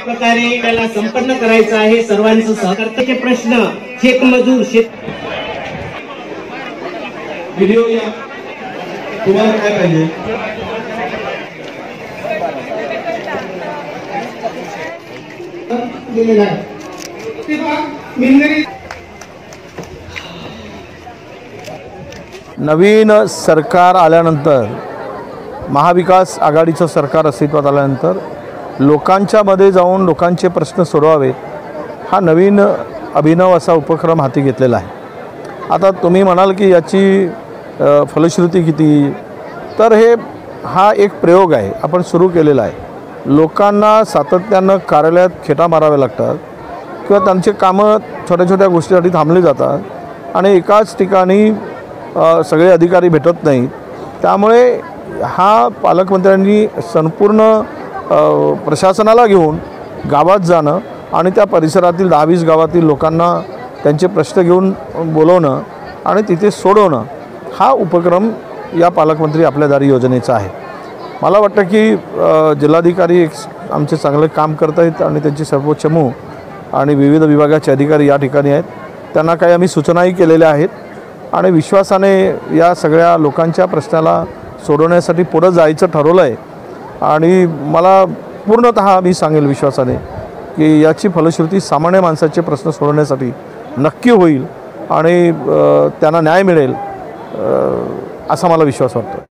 प्रकारे त्याला संपन्न करायचं आहे। सर्वांचं सहकार्याचे प्रश्न शेतमजूर व्हिडिओ या तुम्हाला काय पाहिजे दिलेला आहे नवीन सरकार आल्यानंतर महाविकास आघाडीचं सरकार अस्तित्वात आल्यानंतर लोकांच्या मध्ये जाऊन लोकांचे प्रश्न सोडवावेत हा नवीन अभिनव असा उपक्रम हाती घेतलेला आहे। आता तुम्ही म्हणाल की याची फलश्रुती किती, तर हा एक प्रयोग आहे आपण सुरू केलेला आहे। लोकांना सातत्यानं कार्यालयात खेटा माराव्या लागतात किंवा त्यांचे कामं छोट्या छोट्या गोष्टीसाठी थांबले जातात आणि एकाच ठिकाणी सगळे अधिकारी भेटत नाहीत। त्यामुळे हा पालकमंत्र्यांनी संपूर्ण प्रशासनाला घेऊन गावात जाणं आणि त्या परिसरातील 10-20 गावातील लोकांना त्यांचे प्रश्न घेऊन बोलवणं आणि तिथे सोडवणं हा उपक्रम या पालकमंत्री आपल्या दारी योजनेचा आहे। मला वाटतं की जिल्हाधिकारी आमचे चांगले काम करत आहेत आणि त्यांचे सर्व चमू आणि विविध विभागाचे अधिकारी या ठिकाणी आहेत। त्यांना काही आम्ही सूचनाही केलेल्या आहेत आणि विश्वासाने या सगळ्या लोकांच्या प्रश्नाला सोडवण्यासाठी पुढे जायचं ठरवलं आहे आणि मला पूर्णतः मी सांगेल विश्वासाने की याची फलश्रुती सामान्य माणसाचे प्रश्न सोडवण्यासाठी नक्की होईल आणि त्यांना न्याय मिळेल असा मला विश्वास वाटतो।